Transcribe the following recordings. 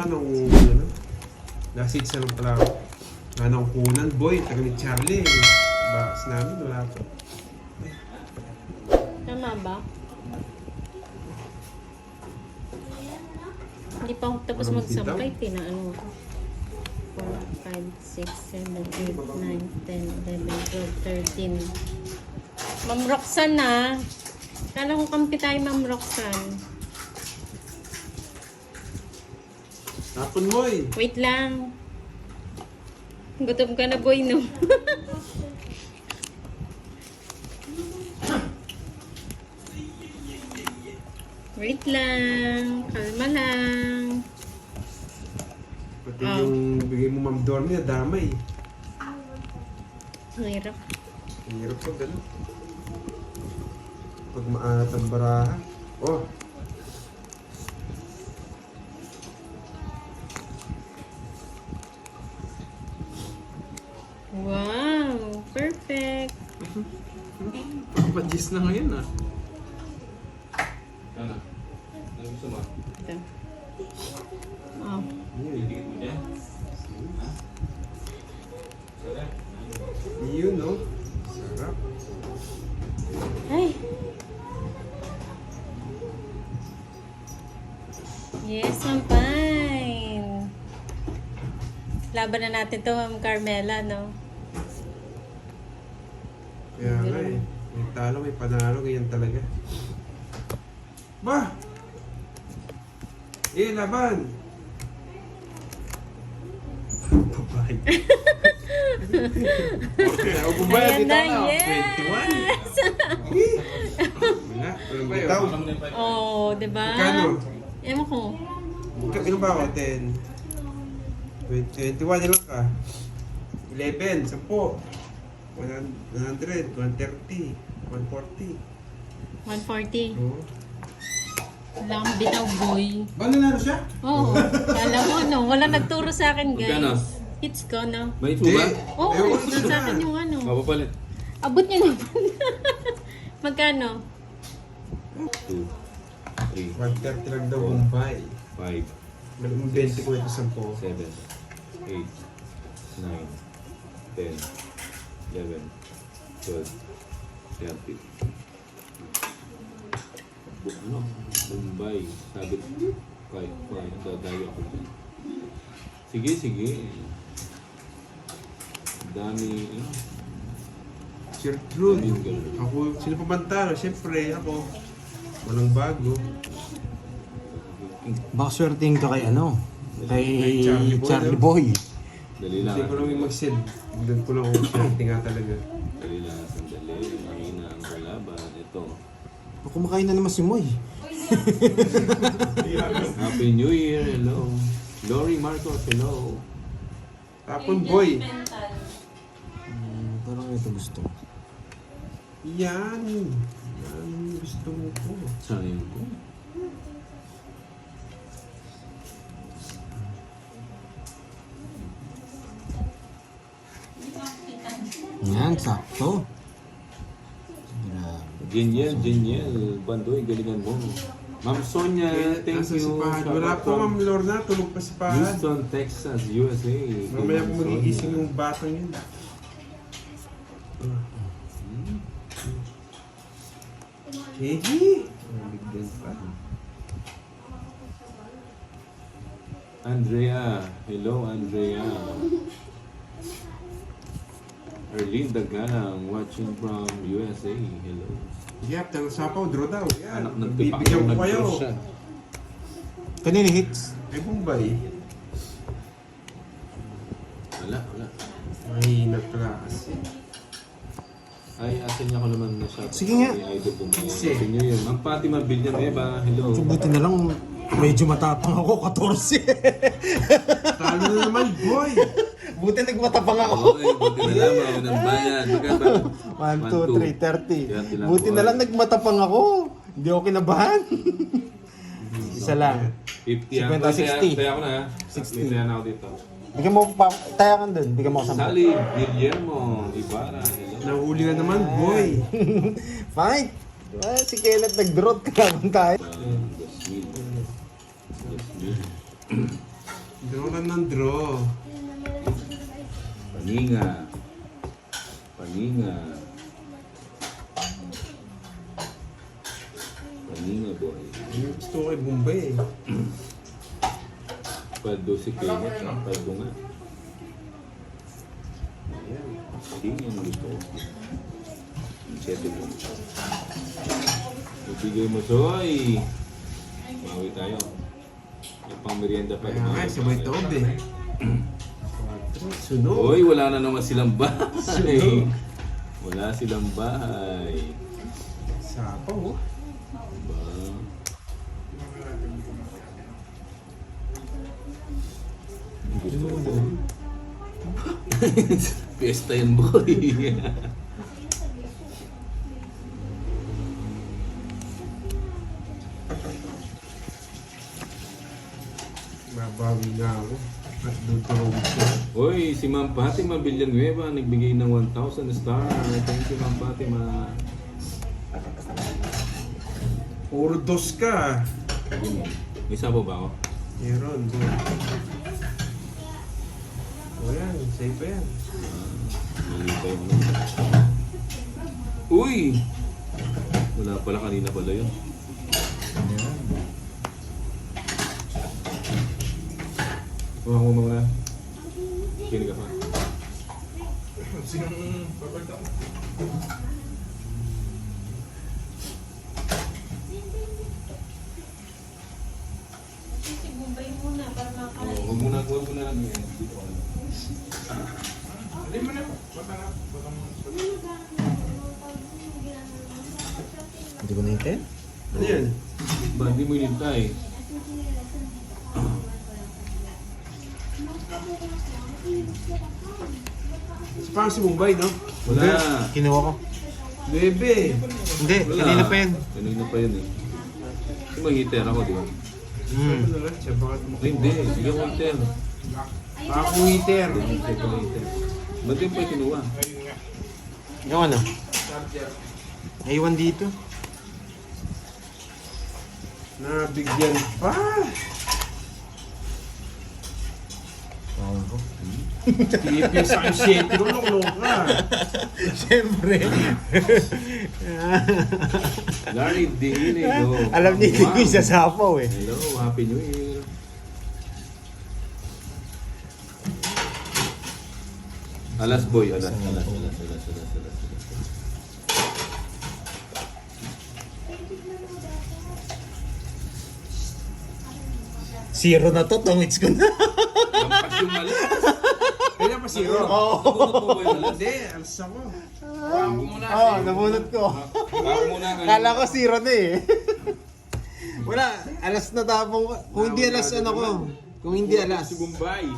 nung ano, nasit sa lang pala ako. Anong kunan, boy, taga ni Charlie. Box namin, wala pa. Tama ba? Hindi pa ako tapos Walang magsampay. Tinaano ko. 4, 5, 6, 7, 8, 9, 10, 11, 12, 13. Ma'am Roxanne na. Kala ko kampi tayo, Ma'am Roxanne. Tapon, boy. Wait lang. Gutom ka na, boy, no? Wait lang. Kalma lang. Pati yung bigay mo Ma'am Dormy, damay. Ang hirap. Ang hirap po, gano'n. Pag maalat ang baraha. Oh, Wow! Perfect! Pagpagis na ngayon ah. Ano? Ano gusto mo? Ito. Oh. Didikit mo dyan? Ha? Sarap. yun, no? Sarap. Ay! Yes, I'm fine. Laban na natin to, Ma'am Carmela, no? Kaya nga eh. May talo, may panalo, ganyan talaga. Ba! Eh, laban! Babae. Okay, ako babae. Ayan na, Bitaw na. yes! 21. Wala, walang bitaw. Oh, diba? Magkano? Ewan ko. Ilan ba ako? 10. 21, ilan ka? 11, 10. 100, 130, 140. 140. Oo. Wala kang bitaw, boy. Ba, nanalo siya? Oo. Alam mo, no? Wala nagturo sa akin, Magkano? guys. Hits ko, no? May ito ba? Oo, Ayoko hits na. sa akin yung ano. Mapapalit. Abot niya naman. Magkano? 2, 3, 130 lang daw Bombay. 5, Malamang 20 ko ito 10. 7, 8, 9, 10, 11, 12, 30. Ano? Bombay. Sabi kahit dadayo ako dyan. Sige, sige. Dami. Gertrude. Ako, sino pa bantalo? Siyempre, ako. Walang bago. Baka swerting ka kay ano? Kay Kay Charlie Charlie Boy, Boy. Dali lang. Hindi ko lang yung mag-send. Doon ko lang kung swerte nga talaga. Dali lang. Sandali. Mahina ang kalaban. Ito. Kumakain na naman si Moy. Happy New Year. Hello. Lori Marcos. Hello. Tapon, boy. Parang ito gusto. Yan. Yan yung gusto mo po. Sayang ko. Yan, sakto. Grabe. Genial, genial. Bandoy, galingan mo. Ma'am Sonia, thank Nasa you. sipahan. Wala po, Ma'am Lorna. Tulog pa sipahan. Houston, Texas, USA. Mamaya po Ma'am magigising Sonia. yung batang yun. Hehe. Bigyan pa. Andrea. Hello, Andrea. Erlene Dagang, watching from USA. Hello. Yep, tanong sapaw, draw daw. Yan. Anak ng Bibigyan ko kayo. siya. Kanina hits. Ay, Bombay. Wala, wala. Mahina pala kasi. Ay, asin niya ko naman na siya. Sige nga. Ay, ito po ngayon. Sige. Happy New Year. Ma'am Fatima Villanueva. Hello. So, buti na lang, medyo matapang ako, 14. Talo na naman, boy. Buti nagmatapang ako. Okay, buti na lang. Maunang bayan. Magkano ba? 1, 2, 3, 30. 30 lang Buti po. na lang nagmatapang ako. Hindi ako kinabahan. Isa lang. 50 yan. 50, 60. Kaya ako na ha. 60. May tayan ako dito. Bigyan mo pa, tayakan dun. Bigyan mo ako sa Sally, Guillermo, Ibarra. Hello. Nahuli ka naman, boy. Fight! Ah, si Kenneth nag-drought ka naman tayo. Jasmine. Jasmine. Draw lang ng draw. Paninga. Paninga. Paninga, boy. Yung gusto ko kay Bombay eh. Paldo si Kenneth, ha? Paldo nga. Paninga yung gusto ko. Ang 7 mo. Ibigay mo, Soy. Mawi tayo. May pang merienda pa. Kaya nga, sabay taob eh. Sunog. Hoy, wala na naman silang bahay. Sunog. Wala silang bahay. Sapaw oh. Ba? Gusto ko. Fiesta yan, boy. Mabawi nga ako. At doon tulog siya. Hoy, si Ma'am Fatima Villanueva nagbigay ng 1,000 star. Thank you, Ma'am Fatima. Puro dos ka. Yun. May sabo ba ako? Meron doon. O yan, safe pa yan. Mali pa yun. Uy! Wala pala, kanina pala yun. Huwag mo mga... Kinig ka pa. Si Bombay muna para makakain. Huwag mo na lang yun. Dito ka lang. Hindi ko na hintayin. Ano yan? Ba, hindi mo inintay. Parang si Mumbai, no? Wala. Kinuha ko. Bebe. Hindi, Wala. kanina pa yan. Kanina pa yun eh. Yung may heater ako, di ba? Ano lang siya? Bakit mo? Ay, hindi. Sige mo heater. Ako heater. Hindi pala heater. Ba't yung pa kinuha? Yung ano? Aywan dito. Nabigyan pa. Tawag ko. Tipis sa akin 7. Lulong ka. Siyempre. Larry Dinego. Alam ni Tiko yung sasapaw eh. Hello, Happy New Year. Alas boy, alas. Zero na to, tongits ko na. Lampas yung alas. Kaya pa zero. Oo. Nabunot mo ba yung alas? Hindi, alas ako. Oo, nabunot ko. Baka muna ka. Kala ko zero na eh. Wala, alas na tapong ko. Kung hindi alas ano ko. Kung hindi alas. Si Bombay.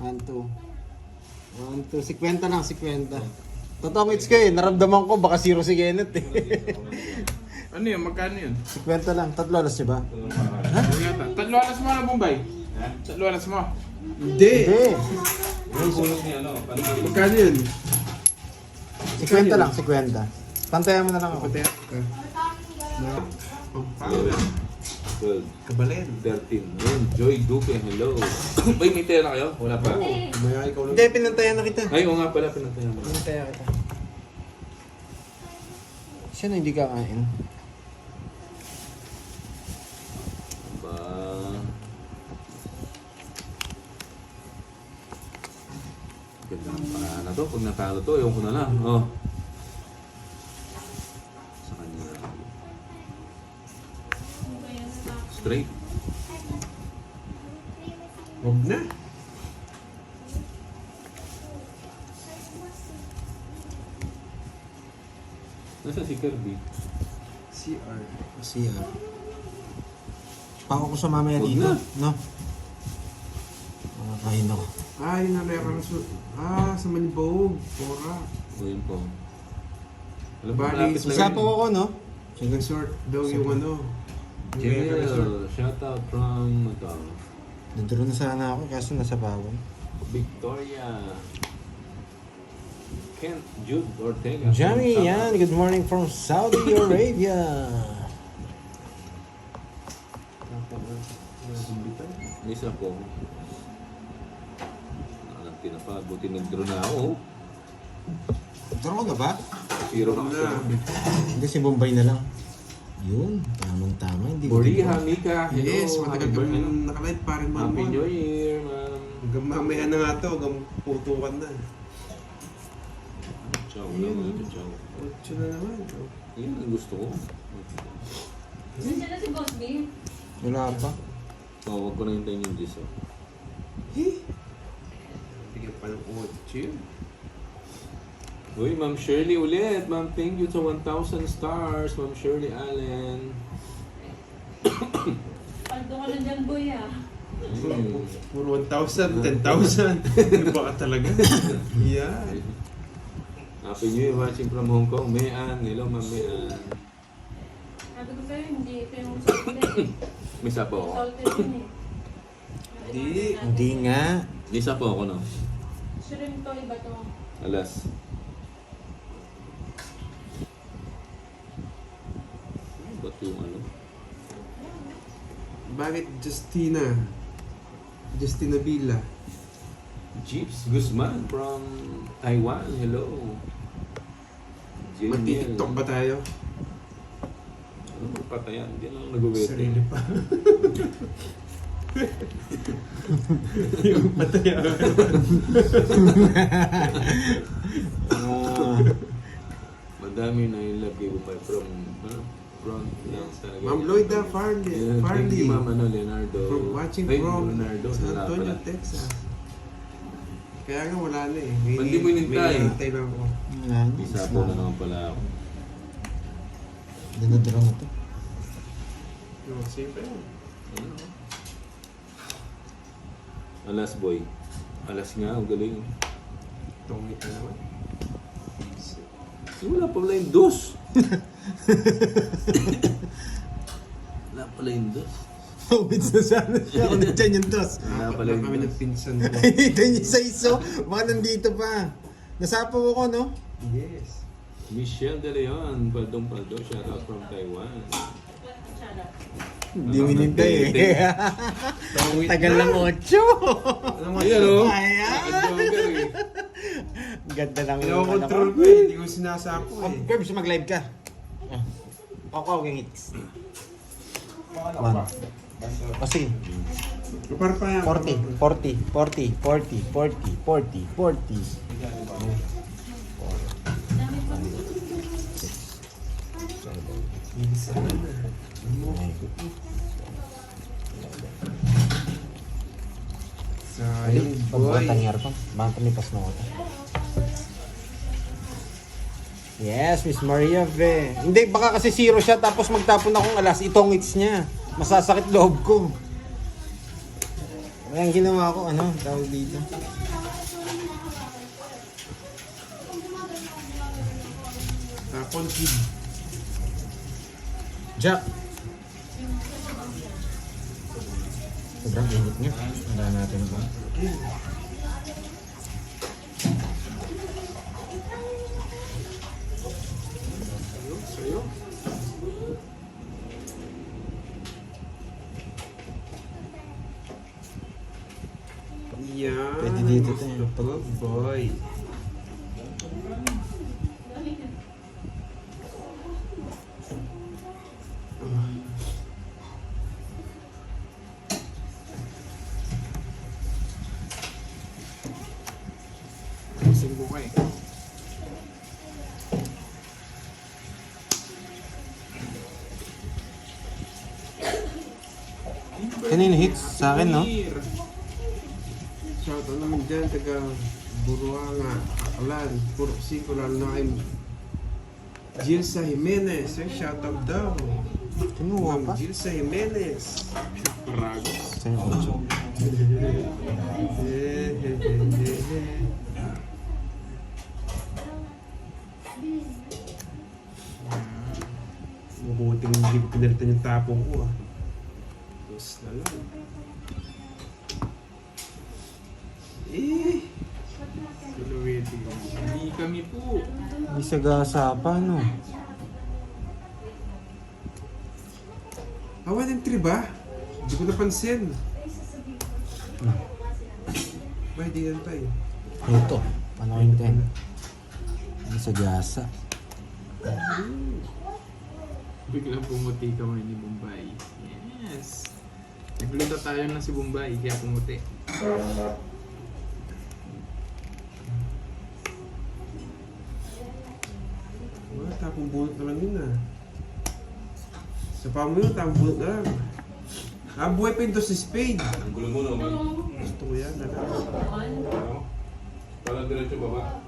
1, 2. 1, 2. 50 lang, 50. Totongits ko eh. Naramdaman ko baka zero si Kenneth eh. Ano yun? Magkano yun? 50 lang. Tatlo alas siya ba? Ano yata? Tatlo alas mo na, Bombay? Tatlo alas mo? Hindi. Hindi. Ang sulok niya, ano? Magkano yun? 50 lang, 50. Pantayan mo na lang ako. Patay ka. Oh, paano? 12, Kabalen. 13. Ayun, Joy Duque, hello. Bay, may tela kayo? Wala pa. Maya ikaw lang. Hindi, pinantayan na kita. Ay, oo nga pala, pinatayan mo. Pinantayan kita. Sino hindi kakain? Ba... Ganda ng paraan na to. Pag natalo to, ewan ko na lang. Oh. Sa kanya. Straight. Huwag na. Nasa si Kirby? CR. CR. Pako ko sa mamaya Huwag dito. na. No? Kain ako. Ah, yun na meron sa... Ah, sa Manibog. Pora. O yun po. Alam mo, Bali, malapit na Sasapaw ako, no? Resort daw yung ano. Jemel, shout out from Nanduro na sana ako kaso nasa bawon. Victoria. Kent Jude Ortega. Johnny, yan. Good morning from Saudi Arabia. Isa po. Buti na pa, buti nag-draw na ako. Draw na ba? Zero Ano na. na? Hindi, si Bombay na lang. Yun, tamang-tama. Hindi ko Boriha, Mika, hello. Yes, matagal Happy birthday. kami nakalive pa rin Happy New mamon. Year, ma'am. Hanggang mamaya na nga to, hanggang putukan na. Ciao lang, ciao. 8 na naman. Oh. Yan ang gusto ko. Nandiyan na si Boss B. Wala pa. Huwag ko na hintayin yung diso. Bigyan pa ng 8 yun. Uy, Ma'am Shirley ulit. Ma'am, thank you to 1,000 stars. Ma'am Shirley Allen. Paldo ka na dyan, boy ah. Puro 1,000, 10,000. Iba ka talaga. Yan. Happy New Year watching from Hong Kong. Mayan. Hello, Ma'am Mayan. Sabi ko sa'yo, hindi ito yung salted eh. May sapo ako. Salted yun eh. Hindi. Hindi nga. May sapo ako, no? Shrimp to, iba to. Alas. Ba't yung ano? Bakit Justina? Justina Villa. Jeeps Guzman from Taiwan. Hello. Janiel. Magti-tiktok ba tayo? Ano patayan? Hindi lang nag-wait. Sarili pa. Yung pataya. Madami na yung love giveaway from front lang talaga. Ma'am Lloyda Farley. Yeah, thank you, Ma'am Leonardo. From watching Ay, from Leonardo. San Wala Antonio, pala. Texas. Kaya nga wala na eh. Ba't di mo inintay? May inintay lang ako. Isa po na naman pala ako. Dinadraw na to. Yung safe yun. Ano? Alas boy. Alas nga, ang galing. Tungit na naman. Wala pala yung dos. Wala pala yung dos. Wait na sana siya. Kung nandiyan yung dos. Wala pala Wala yung kami dos. ng pinsan ko. Ito yung sa iso. Baka nandito pa. Nasapaw ako, no? Yes. Michelle De Leon, Paldong-Paldo, shout out from Taiwan. Hindi minintay eh. Tungit Tagal lang 8. Anong Ayan o. Ayan. Ganda lang yung Kino-control ko eh. Hindi ko sinasapo Oh, eh. Curbs, mag-live ka. Ako, gingits. 1. O sige. Para pa yan. 40, 40, 40, 40, 40, 40, 40. Sayang boy. Pagbuhat ang yarpan. Baka tumipas na ako. Yes, Miss Maria Ve. Hindi, baka kasi 0 siya tapos magtapon akong alas. Itong hits niya. Masasakit loob ko. Kaya ang ginawa ko, ano, tawag dito. Tapon kid. Jack. Sobrang init niya. Handa natin ba? Sa'yo. Yan. Pwede dito tayo. Good boy. Gising ko eh. Kanino hits? Sa akin, no? Shoutout naman dyan, taga Buruanga, Aklan, Puro 5, lalo na kay Gilsa Jimenez. Shoutout daw. Kinuha pa? Gilsa Jimenez. Ragos. Sa yung 8. Mabuting hindi ko pinalitan yung tapong ko ah. Tapos na lang. Sulawete. Hindi kami po. May sagasa pa, no? Ah, 1 and 3 ba? Hindi ko napansin. 1 Tay, di yan tay. Ito, panokin ko yan. Ano sa gasa? Biglang pumuti ka ni Bombay. Yes. Nagluto tayo na si Bombay, kaya pumuti. Wala, tapong bunot na lang yun ah. Sa pa mo yun, tapong bunot na lang. Ah, buhay pa yun to si Spade. Ang gulo mo naman. Gusto ko yan, nala. Ano? Parang diretso baba.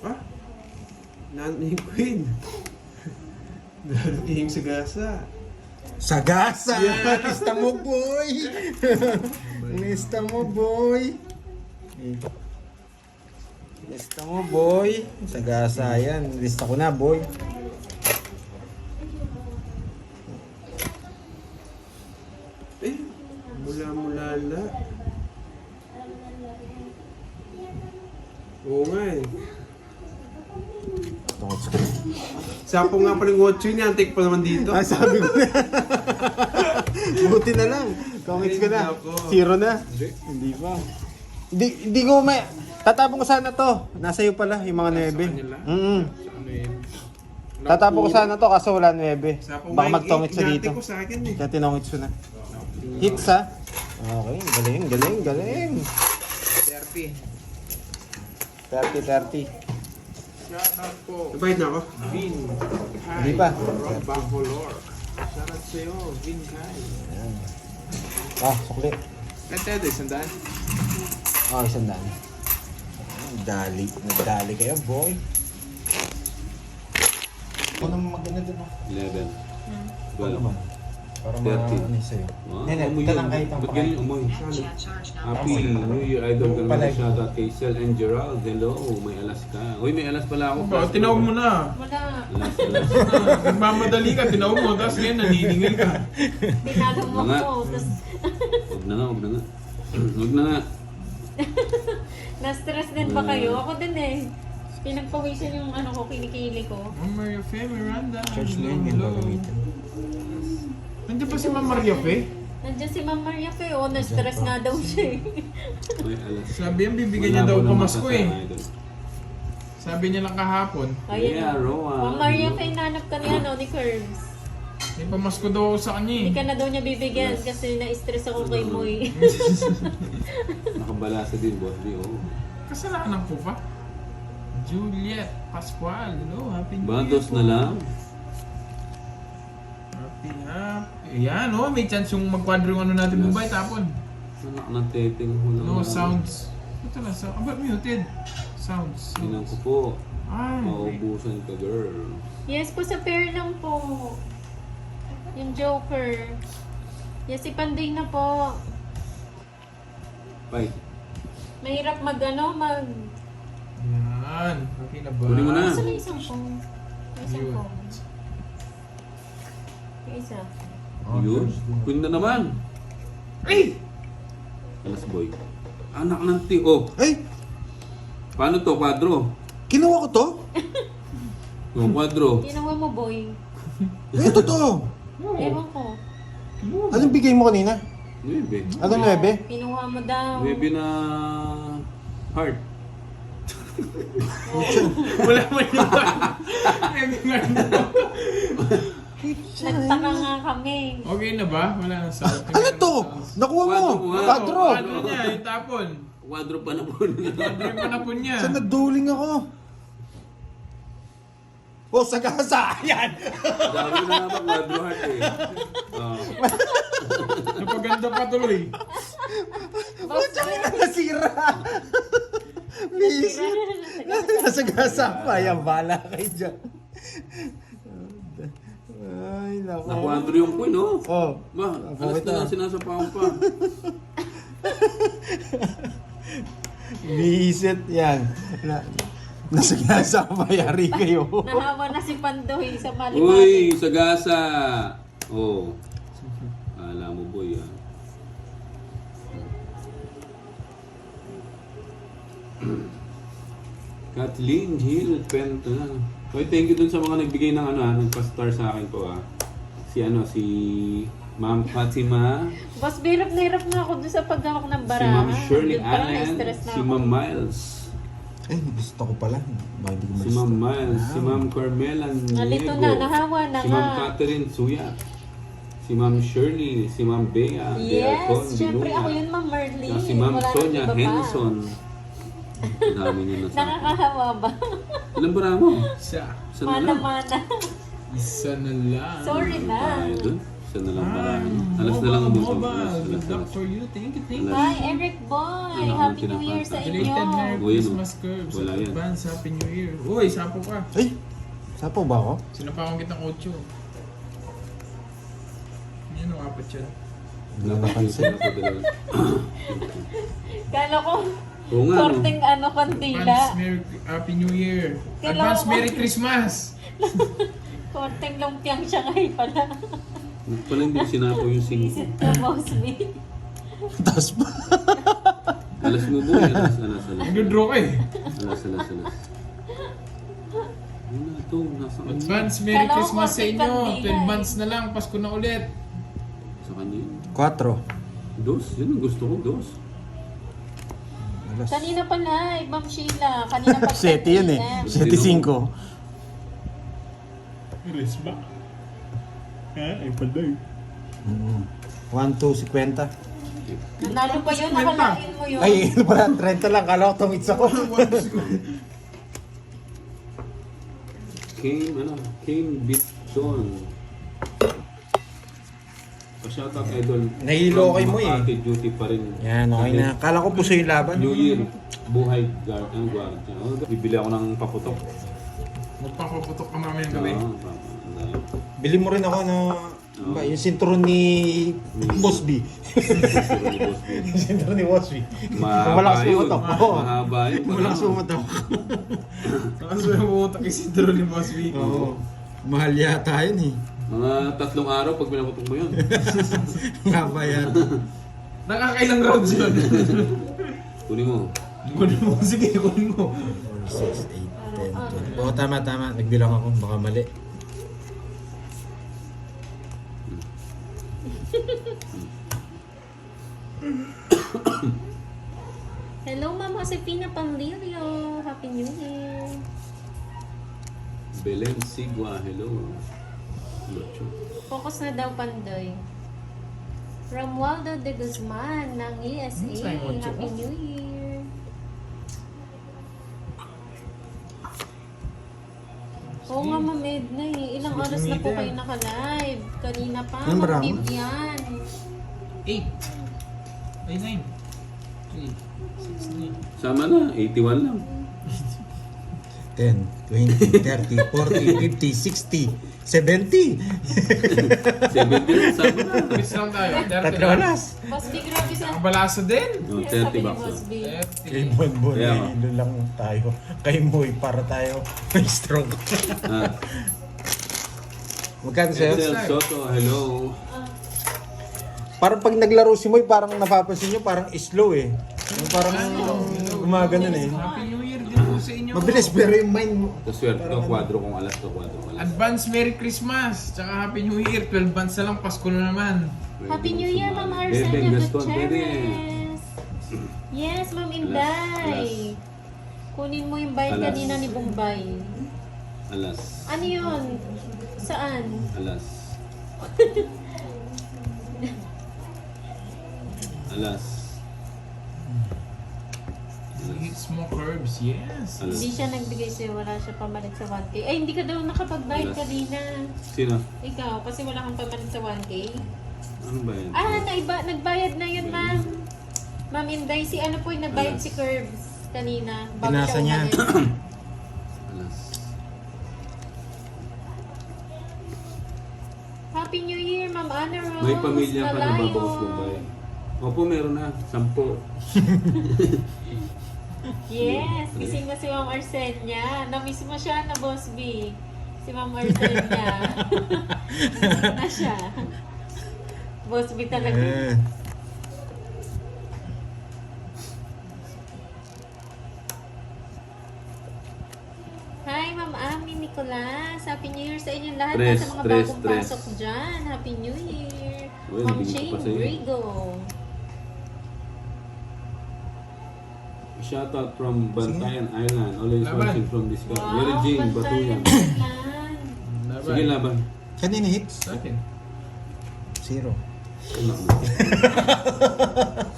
Ah? Nanin Queen. Nanin sa gasa. Sa gasa! Lista mo, boy! Lista mo, boy! Lista mo, boy! Sa gasa yan. Lista ko na, boy. Eh, mula-mula na. Oo nga eh. Tungkol sa Sapo nga pala yung watch yun, antik pa naman dito. Ah, sabi ko na. Buti na lang. Comments ko na. Ako. 0 na. Hindi pa. Hindi ko may... Tatapon ko sana to. Nasa iyo pala, yung mga 9. kanila? Mm. Sa ano yun? Tatapon ko sana to kaso wala 9. Sapo Baka nga, magtongits sa inantik dito. ko sa akin eh. Kaya tinongits ko na. Hits ha? Okay, galing, galing, galing. 30. 30. Shout out po. Nabayad na ako. Vin. Hindi pa. Rob Bacolor. Shout out sa'yo, Vin Kai. Ah, sukli. Ito, sandaan. Oh, 100. Dali. Nagdali kayo, boy. Ano maganda dun? 11. Ano 12. naman? Para 30. ano sa'yo. Nene, Amoy ito yun. lang kahit ang Ba't ganyan umoy? Happy New Year, Idol Galvin. Shoutout kay Sel and Gerald. Hello, may alas ka. Uy, may alas pala ako. Ba, tinawag mo na. Wala. Alas. Nagmamadali ka, tinawag mo. Tapos ngayon, naniningil ka. Tinalo mo Mga. ko. Tapos Huwag na nga, huwag na nga. Huwag na nga. na-stress din ba kayo? Ako din eh. Pinagpawisan yung ano ko, kinikili ko. Ma'am Maria Fe, Miranda. Church na yun, yung gagamitin. Nandiyan pa si Ma'am Maria Fe? Nandiyan si Ma'am Maria Fe, oh, na-stress nga daw siya eh. May alas. Sabi yan, bibigyan niya Wala daw pa naman pamasko sa eh. Idol. Sabi niya lang kahapon. Ayun. Yeah, Roa. Ma'am Maria Fe, nanap ka niya, no, ni Curbs. May pamasko daw ako sa kanya Hindi eh. ka na daw niya bibigyan kasi na-stress ako kay Moy. Nakabalasa din, boss. Di, oh. Kasalanan ko pa. Juliet Pascual. Hello, happy New Year Bandos po. na lang. Happy. Ayan, oh, may chance yung mag-quadro yung ano natin Yes. Mumbai tapon. Anak ng teteng ko lang. No sounds. Ito lang, sound. Ba't muted? Sounds. Tingnan ko po. Ah, okay. Maubusan ka, girl. Yes po, sa pair lang po. Yung Joker. Yes, si Panday na po. Bye. Mahirap mag. Yan. Okay na ba? Huli mo na. Saan na isang phone? May isang Yun. phone. Yung isa. Yun. Queen na naman. Ay! Alas boy. Anak ng ti. Oh, Ay! paano to, kwadro? Kinuha ko to? Yung kwadro. Ginawa mo, boy. Eh, totoo! Ewan ko. Anong bigay mo kanina? 9. Ano 9? Kinuha mo daw. 9 na heart. Wala man yung Nagtaka nga kami. Okay na ba? Wala na sa Ano to? Nakuha mo! Quadro nga. Quadro! Quadro niya, yung tapon. Kwadro pa na po. Quadro yung panapon niya. Saan nagduling ako? Oh, sa gasa! Yan! Dami na naman kwadro heart eh. Oh. Napaganda pa tuloy. Pucha ka na nasira! Miss! Nasa gasa pa. Yan, bala kayo dyan. Ay, naku. Nakwadro yung queen, oh. Oh. Ba, alas na lang sinasapahan pa. Visit yan. Nasa gasa pa, yari kayo. Nahawa na si Pandoy sa Uy, malibali. sagasa. Oh. Alam mo boy, ah. Kathleen Hill Penta. Oy, thank you dun sa mga nagbigay ng ano, nagpa-star sa akin po, ah. Si ano, si Ma'am Fatima, Boss, hirap na ako dun sa paghawak ng si barahan. Ma'am Shirley Yun, parang Allen, na-stress na si ako. Ma'am Miles, Eh, gusto ko pala. Bakit di ko si ma-stop? Ma'am Miles, si Ma'am Carmela Nalito Niego, na, nahawa na si Ma'am nga. Catherine Suya, si Ma'am Shirley, si Ma'am Bea, Yes, Delton, syempre Diluna, ako yun, Ma'am Marlene. si Ma'am Wala nang Sonia iba pa. Henson. Ang dami niyo na sa akin. Nakakahawa ba? Ilan ba mo? Isa. Isa na lang. Mana-mana. Isa na lang. Sorry na. Tayo dun. Isa na lang parang. Alas na lang ang buto. Alas. Good luck for you. Thank you, thank you. Alas. Hi, Eric Boy. Ano, Happy ano New Year sa pinapasa? inyo. Belated Merry Uy, ano? Christmas, Curbs. Wala yan. Advance, Happy New Year. Uy, sapo ka. Ay! Sapo ba ako? Sinapakang kitang 8. Yan ang apat yan. Hindi ko napansin. Kala ko, Oo nga, no? korteng kandila. Happy New Year. Kailangan Advance ko- Merry Christmas. Korteng lumpiang siya ngayon pala. Pala hindi sinapo yung singko. Visit ka, Mosby. Tapos pa. Alas mo boy. Alas. Nag-draw ka eh. Alas. Yun na ito. Nasa kanya. Advance Merry Kala ko Christmas sa konting inyo. kandila 12 months na lang. Pasko na ulit. Sa kanya yun. 4. Dos. Yun ang gusto ko. Dos. Alas. Kanina pa live, Ma'am Sheila. Kanina pa 7 yun eh. 7-5. Rest ba? Ha? Ay pala eh. 1-2-50. Nanalo pa yun, nakalain mo yun. Ay, ano pala? 30 lang. Kala ko tumits ako. Kane Bitson. Pa-shoutout idol. Nahilo kay mo eh. Ate duty pa rin. Yan, okay na. Kala ko puso yung laban. New Year. Buhay guardian. Oh, bibili ako ng paputok. Magpapaputok ka mamayang gabi. Bili mo rin ako no, ba, yung sinturon ni Bosby. Yung sinturon ni Bosby. Malakas pumatok. Oo. Mahaba yun. Malakas pumatok. Tapos may puputok yung sintro ni Boss V. Oo. Mahal yata yun eh. Mga 3 araw pag pinaputok mo yun. Mahaba yan. Nakakailang rounds yun. Kunin mo. Kunin mo. Sige, kunin mo. 4, 6, 8, 10, 20. Oo, tama. Nagbilang ako. Baka mali. Hello, Ma'am Josefina Panlilio. Happy New Year. Belen Sigua. Hello. Locho. Focus na daw, Pandoy. Romualdo de Guzman ng ESA. Saan yung ocho? Happy New Year. Oo nga, Ma'am Edna eh. Ilang oras na po kayo naka-live. Kanina pa, Ano ba? Ma'am Vivian. 8. Ay, 9. 3. 6, 9. Sama na. 81 lang. 10, 20, 30, 40, 50, 60, 70. 70 lang. Sama na. Quiz lang tayo. 30 Tatlo lang. oras. Boss B, grabe sa... Nakabalaso din. No, Sabi 30 ni bucks. Boss B. Kay 30. Bonbon, Kaya nga. hilo lang tayo. Kay Moy, para tayo may stroke. Ah. Magkano sa'yo? Ethel Soto. Hello. Parang pag naglaro si Moy, parang napapansin nyo, parang slow eh. Parang gumaganon eh. Happy New Year din po sa inyo. Mabilis, pero yung mind mo. Kaswerte ka. Kwadro kung alas to. Kwadro kung alas. Advance Merry Christmas. Tsaka Happy New Year. 12 months na lang. Pasko na naman. Happy New Year, Ma'am Bebe Arcelia Gaston. Pwede. Gutierrez. Yes, Ma'am Inday. Kunin mo yung bayad Alas. kanina ni Bombay. Alas. Ano yun? Saan? Alas. Alas. Hits mo Curbs. Yes. Alas. Hindi siya nagbigay sa'yo, wala siya pamalit sa 1K. Ay, hindi ka daw nakapagbayad Alas. kanina. Sino? Ikaw, kasi wala kang pamalit sa 1K. Ano ba yan? Nagbayad na yun, ma'am. Ma'am Inday, si ano po yung nagbayad si Curbs kanina. Bago Pinasa niya. umalis. Alas. Happy New Year, Ma'am Ana Rose. May pamilya ka na ba, Malayo. Boss Bombay? Opo, meron na. 10. Yes, gising na si Ma'am Arcenia. Na-miss mo siya na, Boss B. Si Ma'am Arcenia. Gising na siya. Boss B talaga. Eh, Hi, Ma'am Ami Nicolas. Happy New Year sa inyong lahat. Tres, Sa mga tres, bagong tres. pasok dyan. Happy New Year. Uy, From nabigyan ko Shane pa sa'yo. Rigo. Shoutout from Bantayan Island. Always Laban. watching from this guy. Mary Jane Batuyan. Laban. Sige, laban. Kanina hits? Sa akin. 0. Ano?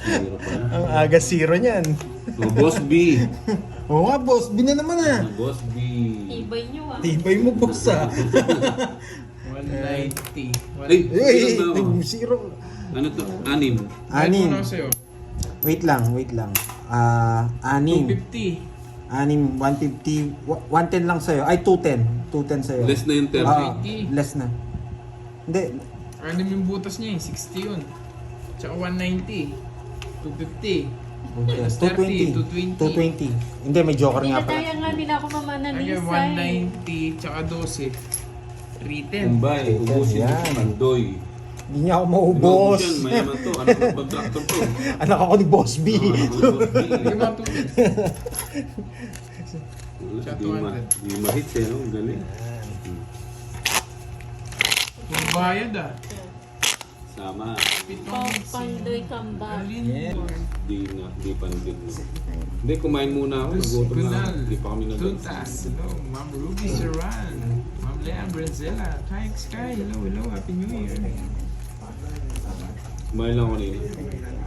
Zero pa na. Ang aga 0 niyan. Oh, Boss B. Oo nga, boss. Bina naman ah. Boss B. Ibay nyo ah. Tibay mo, boss ah. 190. Ay, Uy, ano ba? 0. Ano to? Anim. Anim. Ano sa'yo? Wait lang. Anim. 250. Anim, 150. 110 lang sa'yo. Ay, 210. 210 sa'yo. Less na yung 30. Ah, 30. less na. Hindi. Anim yung butas niya eh. 60 yun. Tsaka 190. 250. Okay. 30, 220. Hindi, may joker nga pala. Pinataya nga nila ako Again, mamanalisay. 190. Tsaka 12. 310. Kumbay, ubusin Yan. yung pandoy. Hindi niya ako maubos. Yan, mayaman to. Ano ba contractor to? Anak ako ni Boss B. Ano ba Boss B? Sige mga 2. Di ma-hits eh, no? Galing. Kung bayad ah. Sama. Pandoy kambal. Alin mo. Di pandig mo. Hindi, kumain muna ako. Nagutom na ako. Hindi pa kami nag- Tuntas. Hello, Ma'am Ruby Serran. Ma'am Lea Brazela. Kayak Sky. Hello. Happy New Year. Kumain lang ako nila.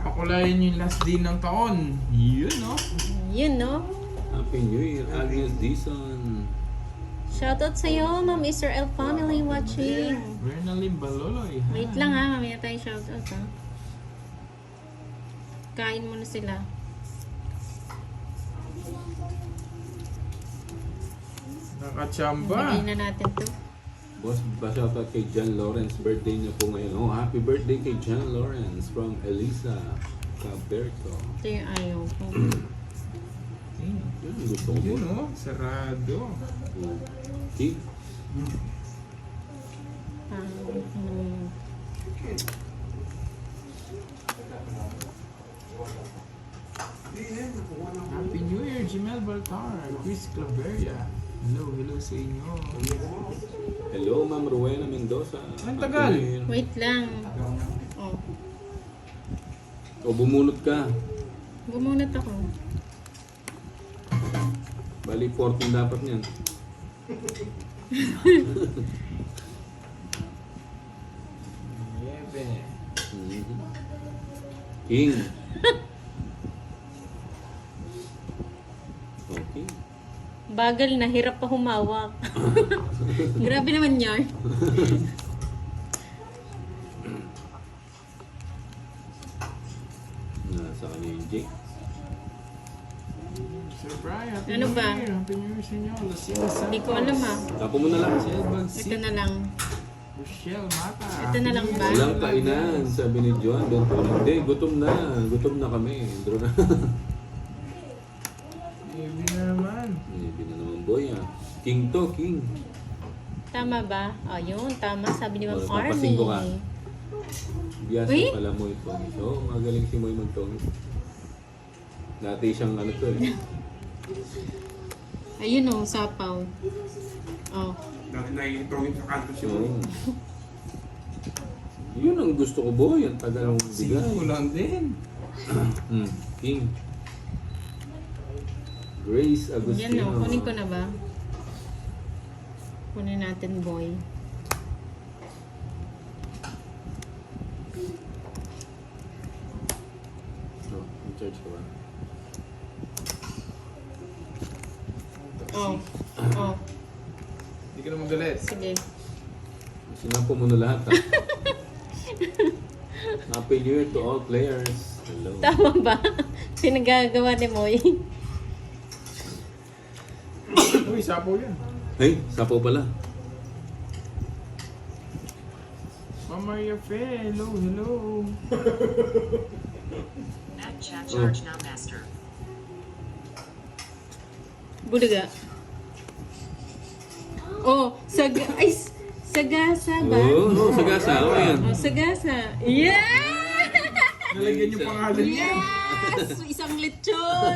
Pakulayan yung last day ng taon. Yun, no? Yun, no? Happy New Year, Agnes Dizon. Shoutout sa'yo, Ma'am Israel family watching. Bernalyn Baloloy. Hi. Wait lang ha, mamaya tayo shoutout ha. Kain muna sila. Nakachamba. Bigay na natin to. Boss, shoutout kay John Lawrence. Birthday niya po ngayon. Oh, happy birthday kay John Lawrence from Elisa Caberto. Ito yung ayaw ko. Yun, Yun, gusto ko po. Yun, no? Sarado. Keep. Happy New Year, Jimel Baltar. Chris Claveria. Hello sa inyo. Hello, Ma'am Rowena Mendoza. Ang tagal. Happy New Year. Wait lang. Oh, O, bumunot ka. bumunot ako. Bali, 14 dapat niyan. Mhm. King. Okay. Bagal na, hirap pa humawak. Grabe naman yun. Nasa kanya yung Jake. Sir Brian, Happy Ano New ba? Year. Happy New Year sa inyo. Lucila Santos. Hindi ko alam ha. Tapo mo na lang. Ito na lang. Rochelle Mata. Ito na lang ba? Walang kainan, sabi ni Joan. Don't worry. Hindi, gutom na. Gutom na kami. Indro na. Maybe na naman. Hindi na naman boy ah. King to, king. Tama ba? Oh, yun. Tama. Sabi ni Ma'am Oh, Army. papasingko ka. Biyasa Uy? pala mo ito. So, magaling si Moy magtongit. Dati siyang ano to eh. Ayun o, sapaw. Oh. Dahil naiitongin sa kanto si So, Moy. yun ang gusto ko boy. Ang tagal mong bigay. Singko lang din. King. Grace Yan Agustino. o, kunin ko na ba? Kunin natin, boy. Oh, in charge ka ba? Oh. Oh. Hindi ka na magalit. Sige. Sinapo mo na lahat ha. Happy New Year to all players. Hello. Tama ba? Pinagagawa ni Moy. Uy, sapo yan. Hey, sapo pala. Ma'am Maria Fe, hello. Add chat charge now, master. Bulaga. Oh, sagasa ba? Oo, sagasa. Oo, yan. Oh, sagasa. Yeah! Nalagyan yung pangalan niya. Yes! Isang lechon!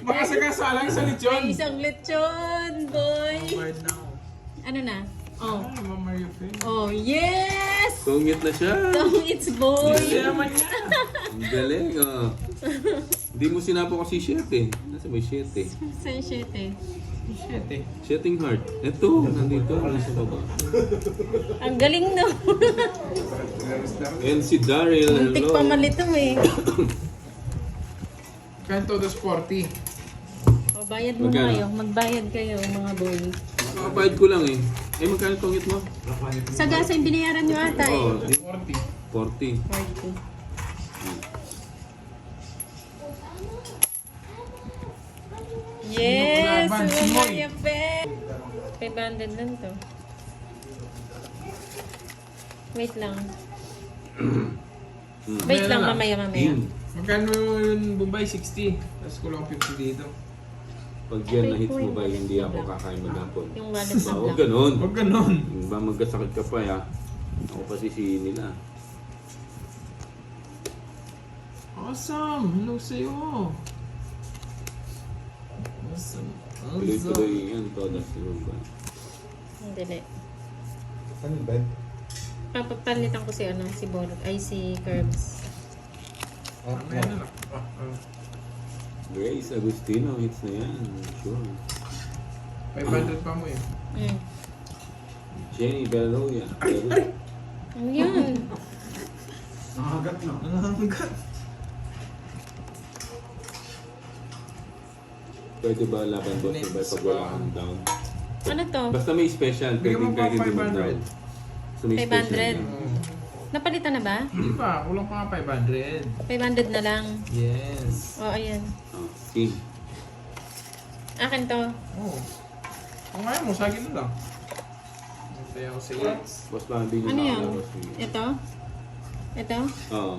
Makasagasa lang sa lechon. Isang lechon, boy! Right now. Ano na? Oh. Ay, Ma'am Maria Fe. Oh, yes! Tungit na siya. Tong it's boy. Yaman niya. Ang galing, oh. Hindi mo sinapo kasi shit eh. Nasa may shit eh. Sa shit eh. Shit eh. Shitting heart. Ito, nandito. Nasa baba. Ang galing no. And si Daryl, Muntik hello. pa malito eh. Kanto dos 40. O, bayad mo Magkano? kayo. Magbayad kayo mga boy. Kakapahid ko lang eh. Eh, magkano tungit mo? Sa gasa yung binayaran nyo ata eh. Oo, 40. 40. 40. Yes! Kalaban, si Mga Moy. yape! 500 lang to. Wait lang. Wait lang, Meron lang. mamaya. Magkano yung Bombay? 60. Tapos kulang 50 dito. Pag yan na hits mo ba, hindi ako kakain maghapon. Yung wallet na Huwag black. ganon. Huwag ganon. Ba magkasakit ka pa ya. Ako pasisihin nila. Awesome! Hello sa'yo! Awesome! Tuloy-tuloy yan, todas yun ba? Hindi. Ano ba? Papapalitan ko si si Bol, ay si Curbs. Mamaya na lang. Grace Agustino, hits na yan. Sure. 500 pa mo yun. Jenny Beloya. Ano yun? Nakagat na. Nangangagat. Pwede ba laban boss na ba pag wala kang down? Ano to? Basta may special, Bigyan mo pwede pa hindi mo 500. down. So may 500. special na. Napalitan na ba? Hindi pa. Kulang pa nga 500. 500 na lang. Yes. O, ayan. Oh, team. Akin to. Oo. Kung kaya mo, sagin na lang. Masaya ako sa hits. Boss ba, hindi nyo Ano yan? makalabas yun. Ito? Ito? Oo.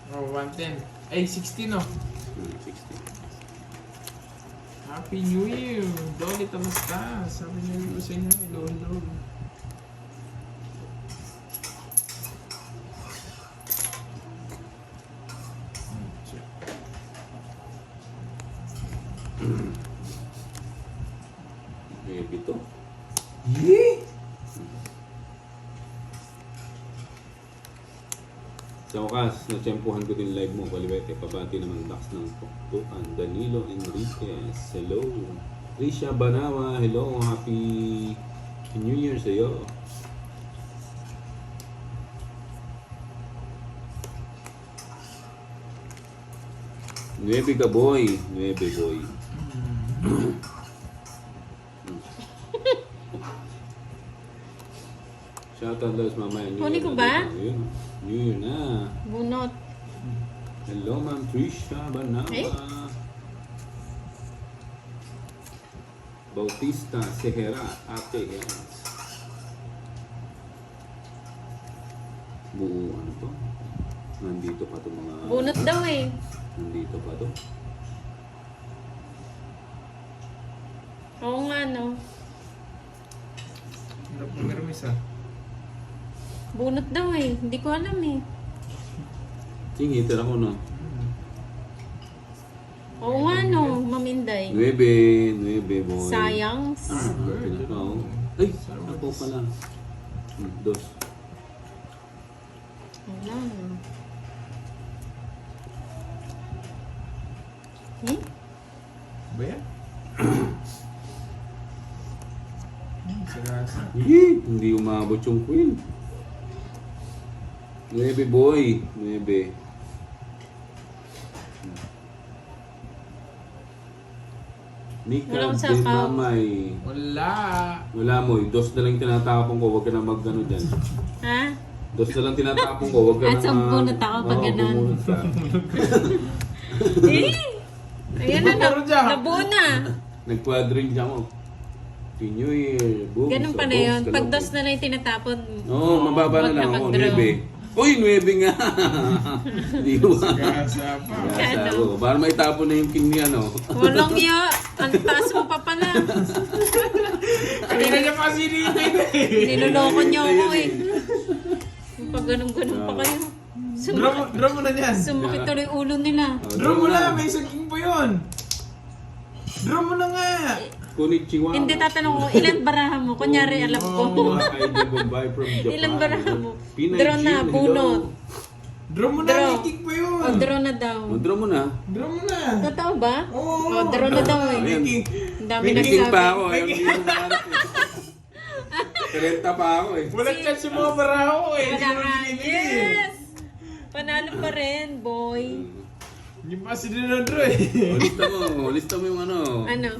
Oh, 110. Ay, 60 no. 60. Happy New Year! Dolly, kamusta? Happy New Year sa inyo. Hello, hello. Maybe to. Yee! Sa wakas, natsyempohan ko din live mo, Kaliwete. Pabati naman Dax ng Tuktukan. Danilo Enriquez, hello. Risha Banawa, hello. Happy New Year sa'yo. Nuebe ka boy. Nuebe boy. Shoutout daw sa mamaya. Huli ko ba? Ayun. New Year na. Bunot. Hello, Ma'am Trisha Banawa. Eh? Bautista Sehera, ate. Yan. Buo, ano to? Nandito pa to mga... Bunot daw eh. Nandito pa to. Oo nga no. Ano po meron isa? Bunot daw eh. Hindi ko alam eh. Sige, tira ko no. Oo nga no, Maminday. 9 boy. Sayang. Pinakaw. Ay, ako pala. Dos. Wala no. Eh? Ba yan? Sagasa. Hindi umabot yung queen. 9 boy. 9. Mika Walang din sakaw. mamay. Wala. Wala mo, dos na lang tinatapon ko, huwag ka na mag-ano dyan. Ha? Dos na lang tinatapon ko, huwag ka At na sampung na tao pag Oo, ganun. bumunot ka. Eh! Ayan na, Bumuro dyan. nabuo na. Nag-quadrille dyan ako. Happy New Year. Boom. Ganun pala yun. Pag dos na lang yung tinatapon, Oo, mababa na huwag lang ka ako. mag-draw. 9. Uy, 9 nga. Di ba? Sagasa pa. Gasa ako. Para maitapon na yung king niya, no? walang iya. Ang taas mo pa pala. Kanina niya pa sinipin eh. Niloloko niyo ako eh. Pag ganun-ganun pa kayo. Draw mo na yan. Sumakit tuloy ulo nila. Oh, Draw mo na. May isang king po yun. Draw mo na nga. Konnichiwa. Hindi, tatanong ko, ilan baraha mo? Kunyari, alam ko. Mga idol Bombay from Japan. Ilan baraha mo? Pinay Draw na, Jill, bunot. Draw mo na, Draw. may kick pa yun. O, draw na daw. Mag-draw mo na. Draw mo na. Totoo ba? Oo. O, draw na daw eh. Ayan. Ang dami May Naging nagsabi. pa ako. Ayaw hindi mo mahanap eh. 30 pa ako eh. Walang chance yung mga baraho eh. Hindi Wala mo nga. binibigay eh. Yes! Panalo pa rin, boy. Hindi pa si Dinodro eh. Lista mo yung ano. Ano?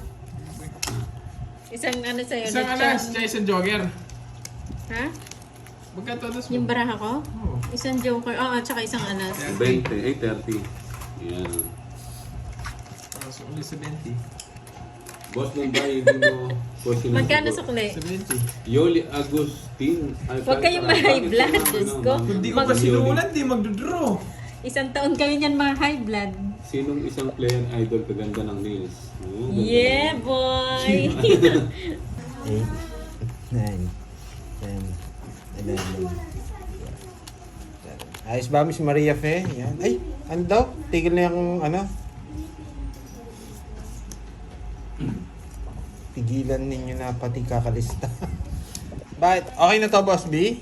Isang ano sa'yo? Isang lechon. alas, tsaka isang jogger. Ha? Magkatodos mo. Yung baraha ko? Oo. Isang joker. Oo, at saka isang alas. 20, 30. Yan. So, ulit 70. Boss Bombay, hindi mo question. Magkano sukli? 70. Yoli Agustin. Huwag kayong ma-high blood, Diyos ko. Kung di ko pa sinuulan, di magdodraw. Isang taon kayo niyan mga high blood. Sinong isang player idol kaganda ng nails? Oh, ganda Yeah, naman. boy! 8, 9, 10, 11. Ayos ba Miss Maria Fe? Yan. Ay, ano daw? Tigil na yung ano? Tigilan ninyo na pati kakalista. Bakit? Okay na to, Boss B?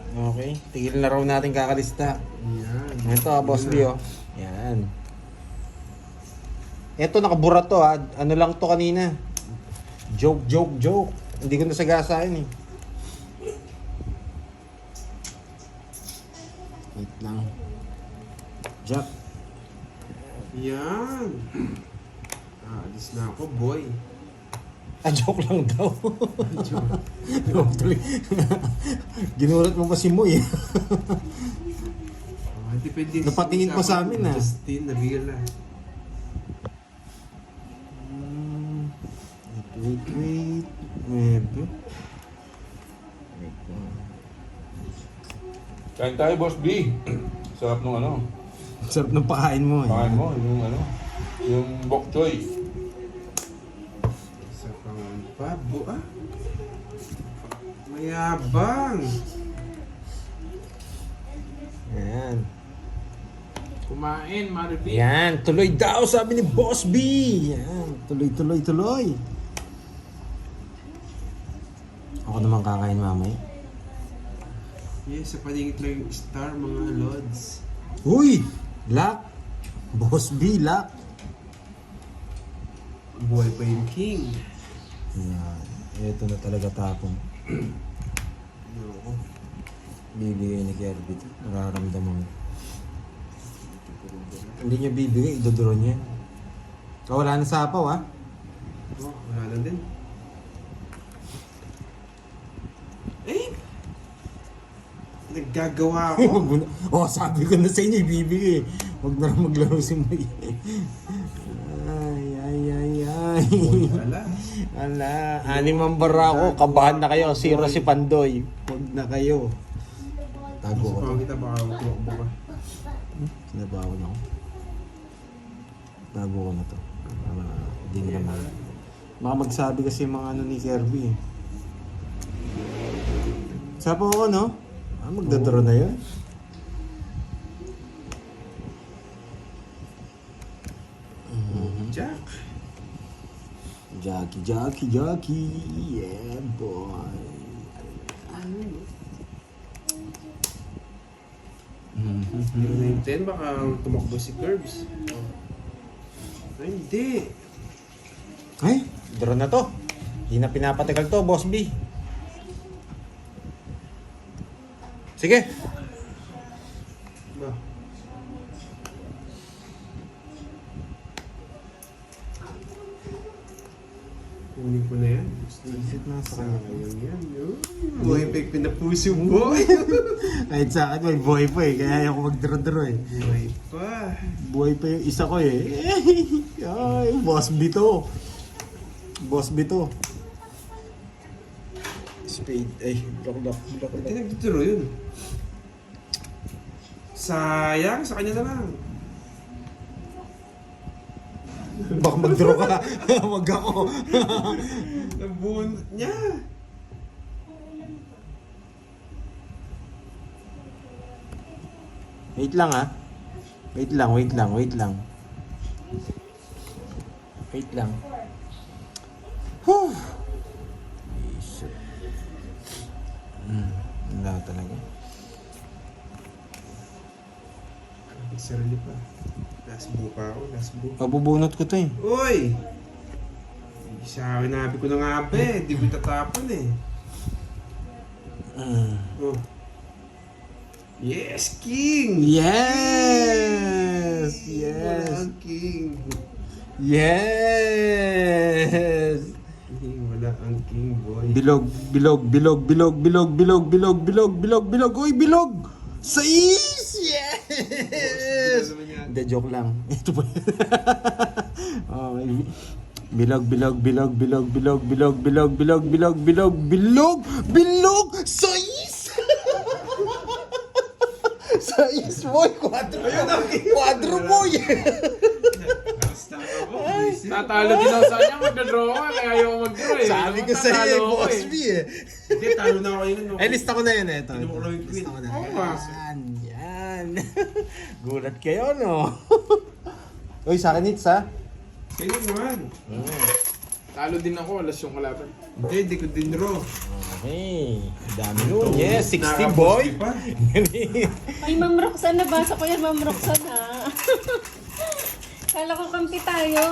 Okay. Tigil na raw natin kakalista. Yan. Ito, Boss B, oh. Yan. Ito, nakabura to, ha. Ano lang to kanina. Joke. Hindi ko nasagasain, eh. Wait lang. Jack. Yan. Alis na ako, boy. Joke lang daw. Tuloy. Ginulat mo pa si Moy, eh. Depende. Napatingin pa sa amin, ah. Justin, Nabila. Wait. Maybe. Kain tayo, Boss B. Sarap nung ano. Sarap ng pakain mo, eh. Kain mo, yung ano. Yung bok choy. Sa pangan pa, mayabang. Yan. Kumain, Maribel. Yan, tuloy daw sabi ni Boss B. Yan, tuloy. Ako naman kakain mamaya. Yes, sa paligid lang yung star, mga lods. Uy! Lock! Boss B, lock! Buhay pa yung king. Yan, eto na talaga tapong. Ayoko. Bibigay ni Kirby. Nararamdaman mo. Hindi niya bibigay, idodoro niya. Wala na sapaw, ha? Oh, wala na din. Eh! Naggagawa ako. Wag mo na. Oh, sabi ko na sa inyo, ibibigay. Huwag na rin maglaro si May. Ay. Boy pala. Ala, anim ang bara ako. Kabahan na kayo. Zero si Pandoy. Huwag na kayo. Tago Gusto ko pa to. kita, baka tumakbo ka. Sinabawan ako. Tago ko na to. Hindi nila mag... Baka magsabi kasi yung mga ano ni Kirby. Sabi ko, no? Magdodoro na yun. Jack. Jockey. Yeah, boy. Pero na yung 10, baka tumakbo si Curbs. Ay, hindi. Ay, draw na to. Hindi na pinapatagal to, Boss B. Sige. Ba? Kunin ko na yan. Isip na sa kanya. Sayang yan. Buhay pa yung pinapuso mo. Kahit sa akin, may buhay pa eh. Kaya ayaw ko mag-draw eh. Buhay pa. Buhay pa yung isa ko eh. Ay, Boss B to. Boss B to. Spade. Ay, block. Hindi nagtuturo yun. Sayang, sa kanya na lang. Baka mag-draw ka. Wag ako. Nabunot niya. Wait lang ah. Wait lang. Wait lang. Sarili pa. Last buo pa ako, last buo. Mabubunot ko to eh. Uy! Sinabi ko na nga ba eh, di ko itatapon eh. Oh. Yes, King! Yes! Wala Yes! ang King. Yes! Wala ang King, boy. Bilog, bilog, bilog, bilog, bilog, bilog, bilog, bilog, bilog, bilog. Uy, bilog! Sais! Yes! Hindi, joke lang. Ito pa. Okay. Bilog, bilog, bilog, bilog, bilog, bilog, bilog, bilog, bilog, bilog, bilog, bilog! Sais! Sais, boy! Quadro, boy! Tatalo din ako sa kanya, magdadraw ka, kaya ayaw mag-draw eh. Sabi ko sa Tatalo iyo, ako Boss eh. B eh. Hindi, talo na ako yun. Ay, lista ko na yun eh. Ito. Kinuha ko lang yung Lista queen. ko na. Oo ba? Yan, yan. Gulat kayo, no? Uy, sa akin hits, ha? Kaya naman. Talo din ako, alas yung kalaban. Hindi ko din draw. Okay. Dami nun. Yes, 16, Nakapos boy. di pa. Ay, Ma'am Roxanne, nabasa ko yan, Ma'am Roxanne, ha? Kala ko kampi tayo.